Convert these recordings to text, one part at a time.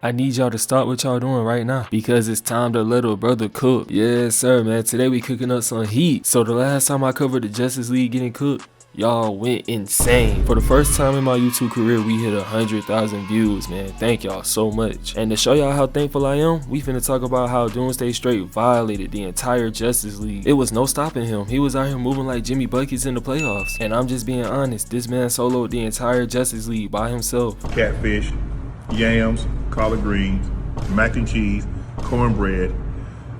I need y'all to stop what y'all doing right now because it's time to let a brother cook. Yes, sir, man. Today we cooking up some heat. So the last time I covered the Justice League getting cooked, y'all went insane. For the first time in my YouTube career, we hit 100,000 views, man. Thank y'all so much. And to show y'all how thankful I am, we finna talk about how Doomsday straight violated the entire Justice League. It was no stopping him. He was out here moving like Jimmy Buckets in the playoffs. And I'm just being honest, this man soloed the entire Justice League by himself. Catfish, yams, collard greens, mac and cheese, cornbread.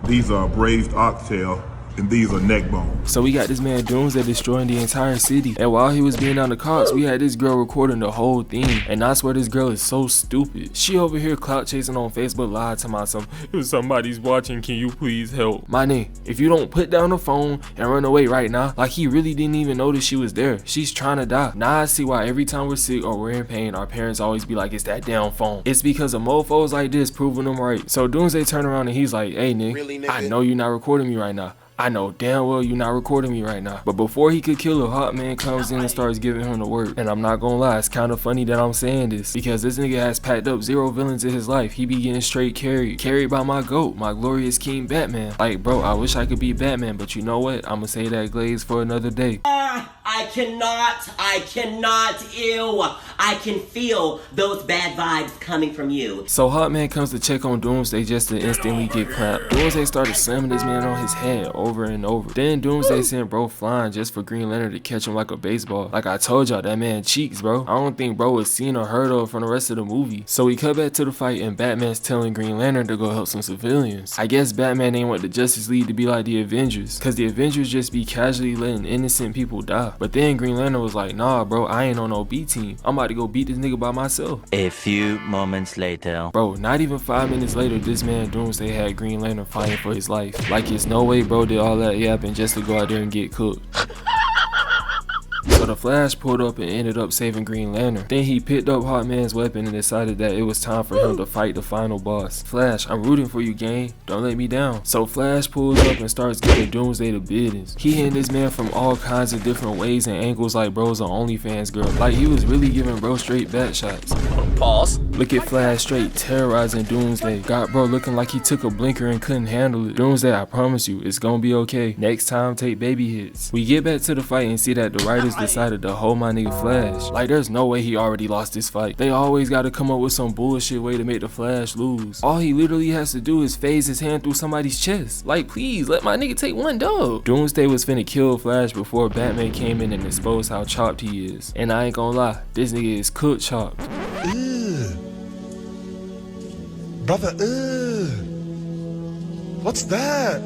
These are braised oxtail, and these are neck bones. So we got this man Doomsday destroying the entire city. And while he was being on the cops, we had this girl recording the whole thing. And I swear this girl is so stupid. She over here clout chasing on Facebook Live to my son. If somebody's watching, can you please help? My nigga, if you don't put down the phone and run away right now, like he really didn't even notice she was there. She's trying to die. Now I see why every time we're sick or we're in pain, our parents always be like, it's that damn phone. It's because of mofos like this proving them right. So Doomsday turned around and he's like, hey nigga, really, nigga? I know you're not recording me right now. I know damn well you're not recording me right now. But before he could kill her, Hot Man comes in and starts giving him the work. And I'm not gonna lie, it's kind of funny that I'm saying this, because this nigga has packed up 0 villains in his life. He be getting straight carried by my GOAT, my glorious king Batman. Like bro, I wish I could be Batman, but you know what? I'ma say that glaze for another day. I cannot, ew. I can feel those bad vibes coming from you. So Hot Man comes to check on Doomsday just to instantly get clapped. Doomsday started slamming this man on his head over and over. Then Doomsday sent bro flying just for Green Lantern to catch him like a baseball. Like I told y'all, that man cheeks, bro. I don't think bro was seen or heard of from the rest of the movie. So we cut back to the fight and Batman's telling Green Lantern to go help some civilians. I guess Batman ain't want the Justice League to be like the Avengers, cause the Avengers just be casually letting innocent people die. But then Green Lantern was like, nah bro, I ain't on no B team. I'm about to go beat this nigga by myself. A few moments later. Bro, not even 5 minutes later, this man Doomsday had Green Lantern fighting for his life. Like it's no way bro did all that yapping just to go out there and get cooked. So the Flash pulled up and ended up saving Green Lantern. Then he picked up Hot Man's weapon and decided that it was time for him to fight the final boss. Flash, I'm rooting for you, gang. Don't let me down. So Flash pulls up and starts giving Doomsday the business. He hitting this man from all kinds of different ways and angles like bro's an OnlyFans girl. Like he was really giving bro straight back shots. Pause. Look at Flash straight terrorizing Doomsday. Got bro looking like he took a blinker and couldn't handle it. Doomsday, I promise you, it's gonna be okay. Next time, take baby hits. We get back to the fight and see that the writers decided to hold my nigga Flash. Like there's no way he already lost this fight. They always gotta come up with some bullshit way to make the Flash lose. All he literally has to do is phase his hand through somebody's chest. Like please, let my nigga take one dub. Doomsday was finna kill Flash before Batman came in and exposed how chopped he is. And I ain't gonna lie, this nigga is cooked chopped. Brother, what's that?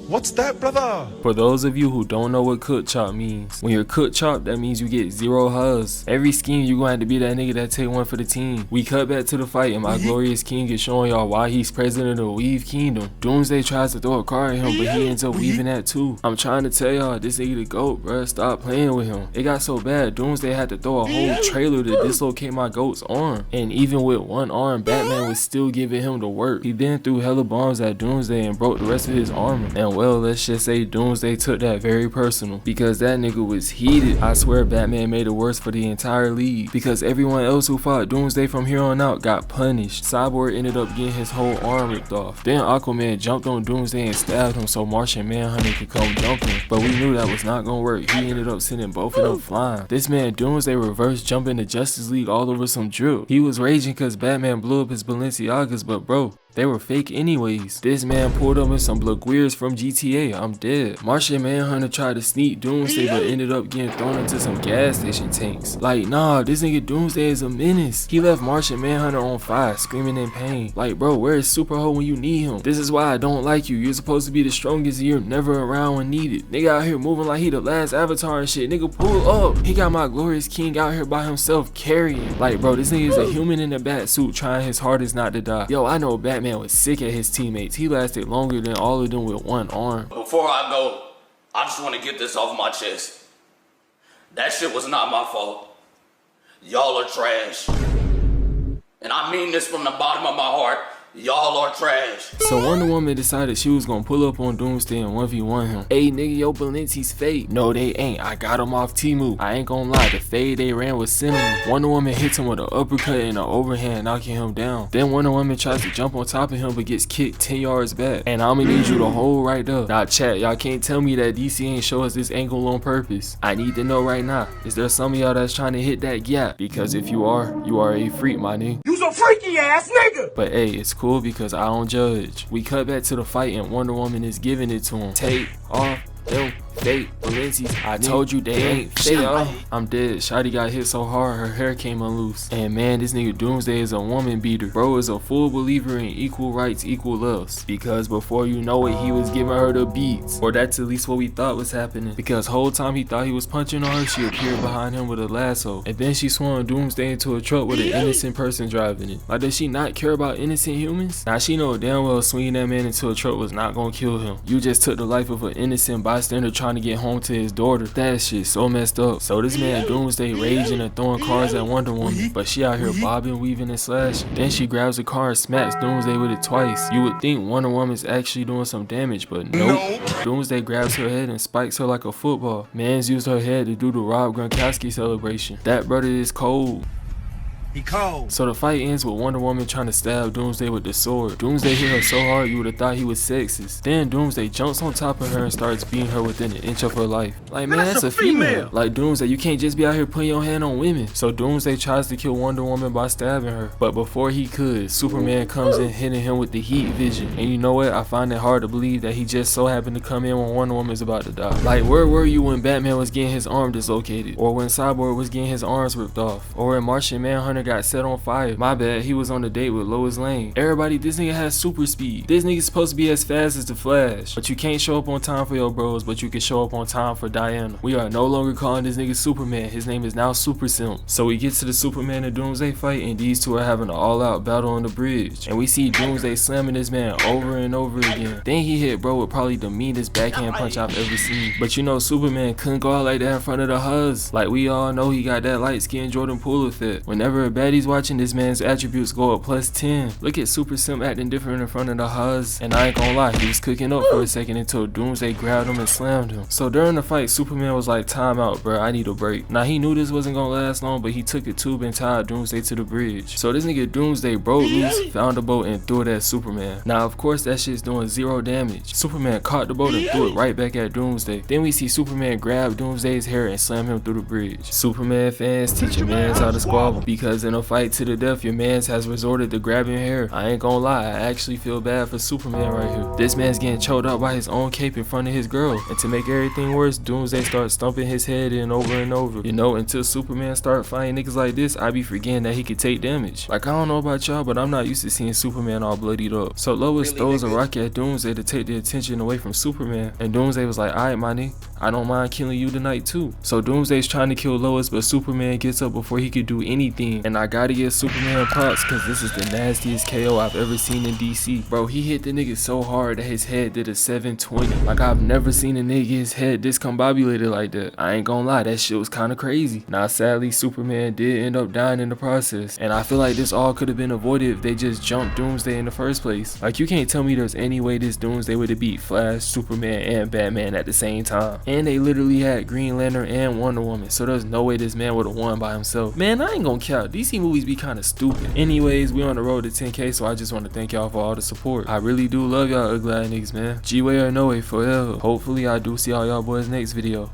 What's that, brother? For those of you who don't know what cook chop means, when you're cook chop, that means you get 0 hugs. Every scheme you gonna have to be that nigga that take one for the team. We cut back to the fight and my glorious king is showing y'all why he's president of Weave Kingdom. Doomsday tries to throw a car at him, but he ends up weaving that too. I'm trying to tell y'all, this nigga the GOAT, bruh. Stop playing with him. It got so bad, Doomsday had to throw a whole trailer to dislocate my GOAT's arm. And even with one arm, Batman was still giving him the work. He then threw hella bombs at Doomsday and broke the rest of his armor. And well, let's just say Doomsday took that very personal because that nigga was heated. I swear Batman made it worse for the entire league because everyone else who fought Doomsday from here on out got punished. Cyborg ended up getting his whole arm ripped off. Then Aquaman jumped on Doomsday and stabbed him so Martian Manhunter could come jumping. But we knew that was not gonna work. He ended up sending both of them flying. This man Doomsday reverse jumping the Justice League all over some drip. He was raging because Batman blew up his Balenciagas, but bro, they were fake anyways. This man pulled up with some Blaguiers from GTA. I'm dead. Martian Manhunter tried to sneak Doomsday but ended up getting thrown into some gas station tanks. Like nah, this nigga Doomsday is a menace. He left Martian Manhunter on fire, screaming in pain. Like bro, where is Superho when you need him? This is why I don't like you. You're supposed to be the strongest and you're never around when needed. Nigga out here moving like he the last Avatar and shit. Nigga pull up. He got my glorious king out here by himself carrying. Like bro, this nigga is a human in a bat suit trying his hardest not to die. Yo, I know Batman was sick at his teammates. He lasted longer than all of them with one arm. Before I go, I just want to get this off my chest. That shit was not my fault. Y'all are trash. And I mean this from the bottom of my heart. Y'all are trash. So Wonder Woman decided she was gonna pull up on Doomsday and 1v1 him. Hey nigga, yo Balenci's fake. No they ain't, I got him off Temu. I ain't gonna lie, the fade they ran was cinnamon. Wonder Woman hits him with an uppercut and an overhand, knocking him down. Then Wonder Woman tries to jump on top of him but gets kicked 10 yards back. And I'ma need you to hold right up. Now chat, y'all can't tell me that DC ain't show us this angle on purpose. I need to know right now, is there some of y'all that's trying to hit that gap? Because if you are a freak, my nigga. You's a freaky ass nigga! But hey, it's cool because I don't judge. We cut back to the fight and Wonder Woman is giving it to him. Take off them fake Balenci's. I told you they ain't fake. I'm dead. Shotty got hit so hard her hair came unloose. And man, this nigga Doomsday is a woman beater. Bro is a full believer in equal rights, equal loves. Because before you know it, he was giving her the beats. Or that's at least what we thought was happening. Because whole time he thought he was punching on her, she appeared behind him with a lasso. And then she swung Doomsday into a truck with an innocent person driving it. Like, does she not care about innocent humans? Now she know damn well swinging that man into a truck was not gonna kill him. You just took the life of an innocent bystander trying to get home to his daughter. That shit so messed up. So this man Doomsday raging and throwing cars at Wonder Woman, but she out here bobbing, weaving, and slashing. Then she grabs a car and smacks Doomsday with it twice. You would think Wonder Woman's actually doing some damage, but nope. Doomsday grabs her head and spikes her like a football. Mans used her head to do the Rob Gronkowski celebration. That brother is cold. He cold. So the fight ends with Wonder Woman trying to stab Doomsday with the sword. Doomsday hit her so hard you would have thought he was sexist. Then Doomsday jumps on top of her and starts beating her within an inch of her life. Like, man, that's a female. Like, Doomsday, you can't just be out here putting your hand on women. So Doomsday tries to kill Wonder Woman by stabbing her. But before he could, Superman comes in hitting him with the heat vision. And you know what? I find it hard to believe that he just so happened to come in when Wonder Woman's about to die. Like, where were you when Batman was getting his arm dislocated? Or when Cyborg was getting his arms ripped off? Or when Martian Manhunter got set on fire? My bad, he was on a date with Lois Lane. Everybody, this nigga has super speed. This nigga's supposed to be as fast as the Flash. But you can't show up on time for your bros, but you can show up on time for Diana. We are no longer calling this nigga Superman. His name is now Super Simp. So we get to the Superman and Doomsday fight, and these two are having an all-out battle on the bridge. And we see Doomsday slamming this man over and over again. Then he hit bro with probably the meanest backhand punch I've ever seen. But you know, Superman couldn't go out like that in front of the Huz. Like, we all know he got that light-skinned Jordan Poole effect. Whenever a baddie's watching, this man's attributes go up +10. Look at Super Simp acting different in front of the Huz. And I ain't gonna lie, he was cooking up for a second until Doomsday grabbed him and slammed him. So during the fight, Superman was like, time out, bro, I need a break. Now he knew this wasn't gonna last long, but he took a tube and tied Doomsday to the bridge. So this nigga Doomsday broke loose, found a boat, and threw it at Superman. Now of course that shit's doing 0 damage. Superman caught the boat and threw it right back at Doomsday. Then we see Superman grab Doomsday's hair and slam him through the bridge. Superman fans, teach your mans how to squabble, because in a fight to the death, your mans has resorted to grabbing hair. I ain't gonna lie, I actually feel bad for Superman right here. This man's getting choked up by his own cape in front of his girl. And to make everything worse, Doomsday starts stumping his head in over and over. You know, until Superman start fighting niggas like this, I be forgetting that he could take damage. Like, I don't know about y'all, but I'm not used to seeing Superman all bloodied up. So Lois throws a rock at Doomsday to take the attention away from Superman. And Doomsday was like, alright, my nigga, I don't mind killing you tonight too. So Doomsday's trying to kill Lois, but Superman gets up before he could do anything. And I gotta give Superman props, cause this is the nastiest KO I've ever seen in DC. Bro, he hit the nigga so hard that his head did a 720. Like, I've never seen a nigga get his head discombobulated like that. I ain't gonna lie, that shit was kinda crazy. Now sadly, Superman did end up dying in the process. And I feel like this all could have been avoided if they just jumped Doomsday in the first place. Like, you can't tell me there's any way this Doomsday would have beat Flash, Superman, and Batman at the same time. And they literally had Green Lantern and Wonder Woman, so there's no way this man would have won by himself. Man, I ain't gonna count. DC movies be kinda stupid. Anyways, we on the road to 10K, so I just want to thank y'all for all the support. I really do love y'all ugly ass niggas, man. G-Way or no way forever. Hopefully I do see all y'all boys next video.